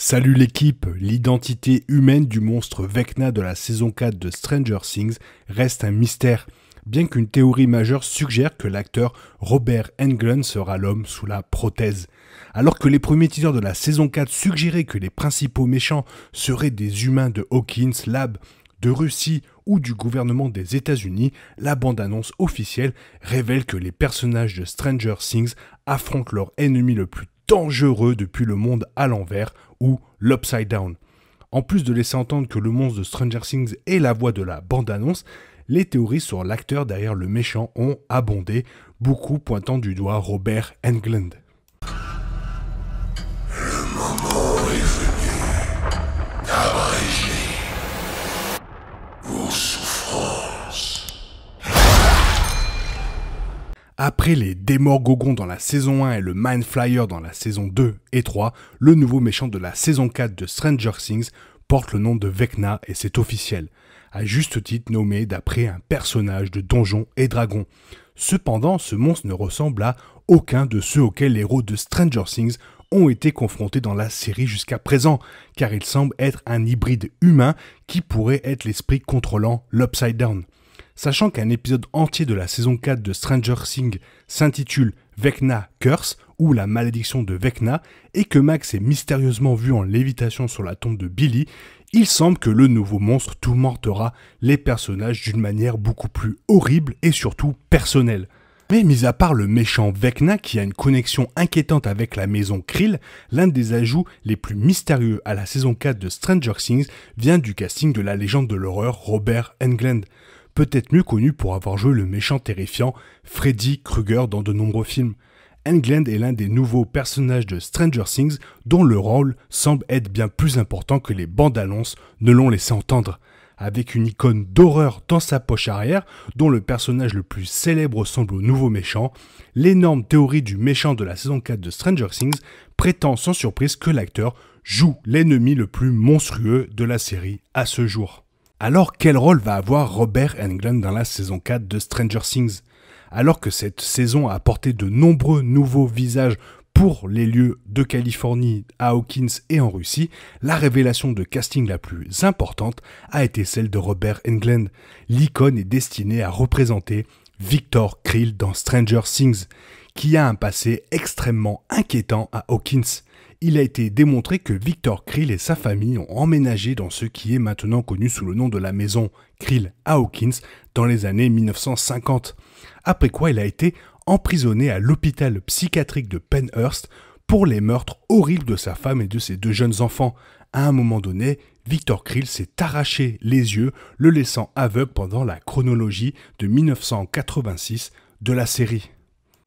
Salut l'équipe, l'identité humaine du monstre Vecna de la saison 4 de Stranger Things reste un mystère, bien qu'une théorie majeure suggère que l'acteur Robert Englund sera l'homme sous la prothèse. Alors que les premiers teasers de la saison 4 suggéraient que les principaux méchants seraient des humains de Hawkins Lab, de Russie ou du gouvernement des États-Unis, la bande-annonce officielle révèle que les personnages de Stranger Things affrontent leur ennemi le plus dangereux depuis le monde à l'envers ou l'Upside Down. En plus de laisser entendre que le monstre de Stranger Things est la voix de la bande-annonce, les théories sur l'acteur derrière le méchant ont abondé, beaucoup pointant du doigt Robert Englund. Le moment est venu d'abréger vos souffrances. Après les Démorgogons dans la saison 1 et le Mind Flyer dans la saison 2 et 3, le nouveau méchant de la saison 4 de Stranger Things porte le nom de Vecna et c'est officiel, à juste titre nommé d'après un personnage de Donjons et Dragons. Cependant, ce monstre ne ressemble à aucun de ceux auxquels les héros de Stranger Things ont été confrontés dans la série jusqu'à présent, car il semble être un hybride humain qui pourrait être l'esprit contrôlant l'Upside Down. Sachant qu'un épisode entier de la saison 4 de Stranger Things s'intitule Vecna Curse ou la malédiction de Vecna et que Max est mystérieusement vu en lévitation sur la tombe de Billy, il semble que le nouveau monstre tourmentera les personnages d'une manière beaucoup plus horrible et surtout personnelle. Mais mis à part le méchant Vecna qui a une connexion inquiétante avec la maison Krill, l'un des ajouts les plus mystérieux à la saison 4 de Stranger Things vient du casting de la légende de l'horreur Robert Englund, peut-être mieux connu pour avoir joué le méchant terrifiant Freddy Krueger dans de nombreux films. Englund est l'un des nouveaux personnages de Stranger Things dont le rôle semble être bien plus important que les bandes annonces ne l'ont laissé entendre. Avec une icône d'horreur dans sa poche arrière, dont le personnage le plus célèbre ressemble au nouveau méchant, l'énorme théorie du méchant de la saison 4 de Stranger Things prétend sans surprise que l'acteur joue l'ennemi le plus monstrueux de la série à ce jour. Alors quel rôle va avoir Robert Englund dans la saison 4 de Stranger Things ? Alors que cette saison a apporté de nombreux nouveaux visages pour les lieux de Californie, à Hawkins et en Russie, la révélation de casting la plus importante a été celle de Robert Englund. L'icône est destinée à représenter Victor Krill dans Stranger Things, qui a un passé extrêmement inquiétant à Hawkins. Il a été démontré que Victor Krill et sa famille ont emménagé dans ce qui est maintenant connu sous le nom de la maison Krill à Hawkins dans les années 1950. Après quoi il a été emprisonné à l'hôpital psychiatrique de Penhurst pour les meurtres horribles de sa femme et de ses deux jeunes enfants. À un moment donné, Victor Krill s'est arraché les yeux, le laissant aveugle pendant la chronologie de 1986 de la série.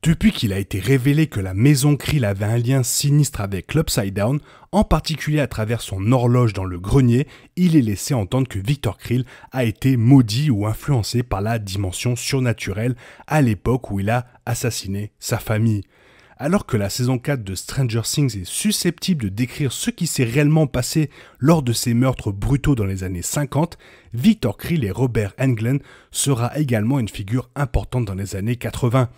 Depuis qu'il a été révélé que la maison Krill avait un lien sinistre avec l'Upside Down, en particulier à travers son horloge dans le grenier, il est laissé entendre que Victor Krill a été maudit ou influencé par la dimension surnaturelle à l'époque où il a assassiné sa famille. Alors que la saison 4 de Stranger Things est susceptible de décrire ce qui s'est réellement passé lors de ces meurtres brutaux dans les années 50, Victor Krill et Robert Englund sera également une figure importante dans les années 80.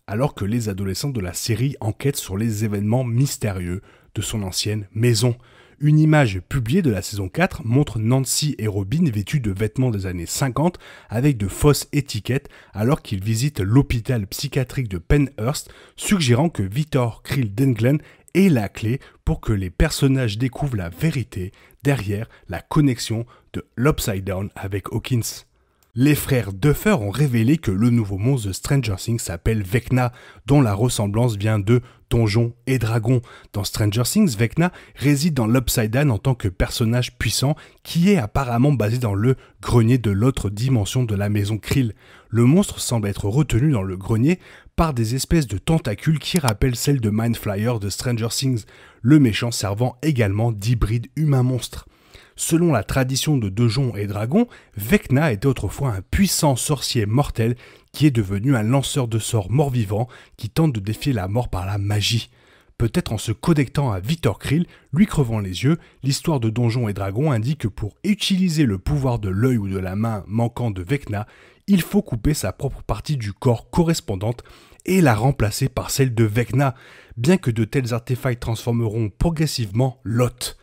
Alors que les adolescents de la série enquêtent sur les événements mystérieux de son ancienne maison. Une image publiée de la saison 4 montre Nancy et Robin vêtus de vêtements des années 50 avec de fausses étiquettes alors qu'ils visitent l'hôpital psychiatrique de Penhurst, suggérant que Victor Krill d'Englund est la clé pour que les personnages découvrent la vérité derrière la connexion de l'Upside Down avec Hawkins. Les frères Duffer ont révélé que le nouveau monstre de Stranger Things s'appelle Vecna, dont la ressemblance vient de Donjons et Dragons. Dans Stranger Things, Vecna réside dans l'Upside Down en tant que personnage puissant qui est apparemment basé dans le grenier de l'autre dimension de la maison Krill. Le monstre semble être retenu dans le grenier par des espèces de tentacules qui rappellent celles de Mind Flyer de Stranger Things, le méchant servant également d'hybride humain-monstre. Selon la tradition de Donjons et Dragons, Vecna était autrefois un puissant sorcier mortel qui est devenu un lanceur de sorts mort-vivant qui tente de défier la mort par la magie. Peut-être en se connectant à Victor Krill, lui crevant les yeux, l'histoire de Donjons et Dragons indique que pour utiliser le pouvoir de l'œil ou de la main manquant de Vecna, il faut couper sa propre partie du corps correspondante et la remplacer par celle de Vecna, bien que de tels artefacts transformeront progressivement l'hôte.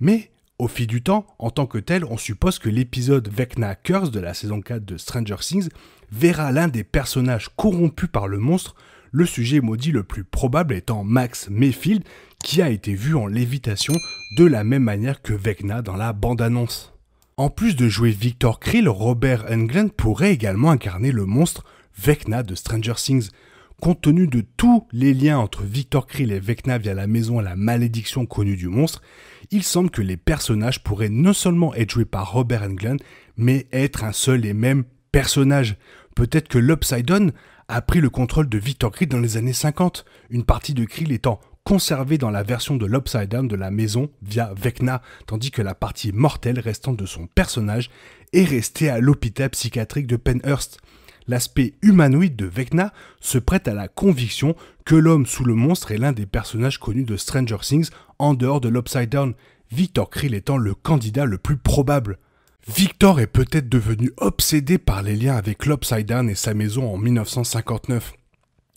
Mais au fil du temps, en tant que tel, on suppose que l'épisode Vecna Curse de la saison 4 de Stranger Things verra l'un des personnages corrompus par le monstre, le sujet maudit le plus probable étant Max Mayfield, qui a été vu en lévitation de la même manière que Vecna dans la bande-annonce. En plus de jouer Victor Krill, Robert Englund pourrait également incarner le monstre Vecna de Stranger Things. Compte tenu de tous les liens entre Victor Krill et Vecna via la maison à la malédiction connue du monstre, il semble que les personnages pourraient non seulement être joués par Robert Englund, mais être un seul et même personnage. Peut-être que l'Upside Down a pris le contrôle de Victor Krill dans les années 50, une partie de Krill étant conservée dans la version de l'Upside Down de la maison via Vecna, tandis que la partie mortelle restant de son personnage est restée à l'hôpital psychiatrique de Penhurst. L'aspect humanoïde de Vecna se prête à la conviction que l'homme sous le monstre est l'un des personnages connus de Stranger Things en dehors de l'Upside Down, Victor Krill étant le candidat le plus probable. Victor est peut-être devenu obsédé par les liens avec l'Upside Down et sa maison en 1959,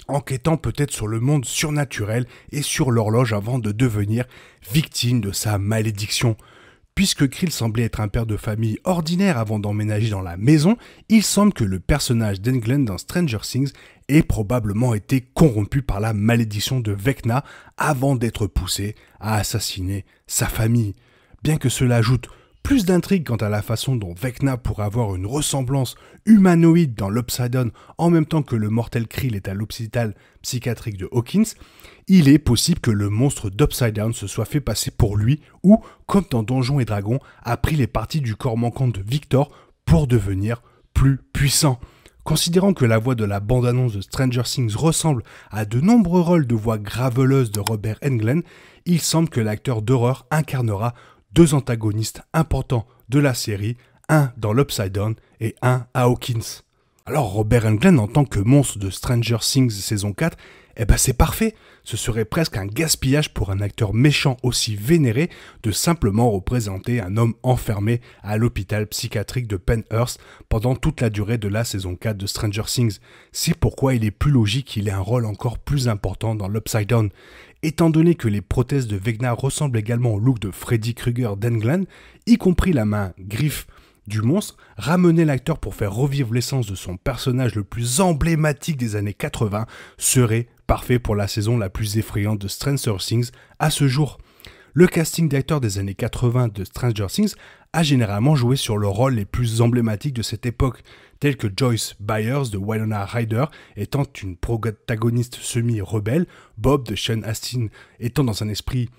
enquêtant peut-être sur le monde surnaturel et sur l'horloge avant de devenir victime de sa malédiction. Puisque Krill semblait être un père de famille ordinaire avant d'emménager dans la maison, il semble que le personnage d'Englund dans Stranger Things ait probablement été corrompu par la malédiction de Vecna avant d'être poussé à assassiner sa famille. Bien que cela ajoute plus d'intrigue quant à la façon dont Vecna pourrait avoir une ressemblance humanoïde dans l'Upside Down en même temps que le mortel Krill est à l'hôpital psychiatrique de Hawkins, il est possible que le monstre d'Upside Down se soit fait passer pour lui ou, comme dans Donjons et Dragons, a pris les parties du corps manquant de Victor pour devenir plus puissant. Considérant que la voix de la bande-annonce de Stranger Things ressemble à de nombreux rôles de voix graveleuses de Robert Englund, il semble que l'acteur d'horreur incarnera deux antagonistes importants de la série, un dans l'Upside Down et un à Hawkins. Alors Robert Englund en tant que monstre de Stranger Things saison 4, c'est parfait. Ce serait presque un gaspillage pour un acteur méchant aussi vénéré de simplement représenter un homme enfermé à l'hôpital psychiatrique de Penhurst pendant toute la durée de la saison 4 de Stranger Things. C'est pourquoi il est plus logique qu'il ait un rôle encore plus important dans l'Upside Down. Étant donné que les prothèses de Vecna ressemblent également au look de Freddy Krueger d'Englund, y compris la main griffe du monstre, ramener l'acteur pour faire revivre l'essence de son personnage le plus emblématique des années 80 serait parfait pour la saison la plus effrayante de Stranger Things à ce jour. Le casting d'acteurs des années 80 de Stranger Things a généralement joué sur le rôle les plus emblématiques de cette époque, tels que Joyce Byers de Winona Ryder étant une protagoniste semi-rebelle, Bob de Sean Astin étant dans un esprit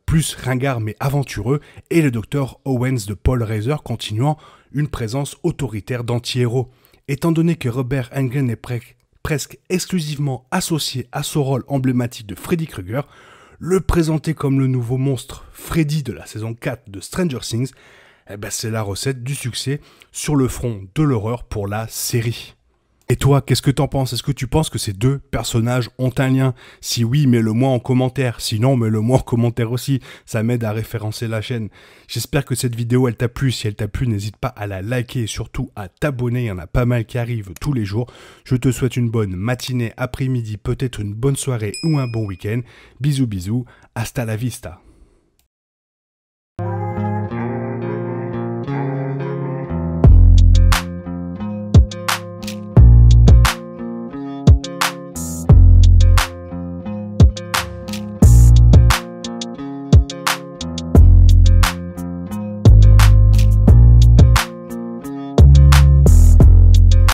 plus ringard mais aventureux, et le Dr Owens de Paul Reiser continuant une présence autoritaire d'anti-héros. Étant donné que Robert Englund est presque exclusivement associé à ce rôle emblématique de Freddy Krueger, le présenter comme le nouveau monstre Freddy de la saison 4 de Stranger Things, c'est la recette du succès sur le front de l'horreur pour la série. Et toi, qu'est-ce que t'en penses? Est-ce que tu penses que ces deux personnages ont un lien? Si oui, mets-le moi en commentaire. Sinon, mets-le moi en commentaire aussi. Ça m'aide à référencer la chaîne. J'espère que cette vidéo, elle t'a plu. Si elle t'a plu, n'hésite pas à la liker et surtout à t'abonner. Il y en a pas mal qui arrivent tous les jours. Je te souhaite une bonne matinée, après-midi, peut-être une bonne soirée ou un bon week-end. Bisous, bisous. Hasta la vista.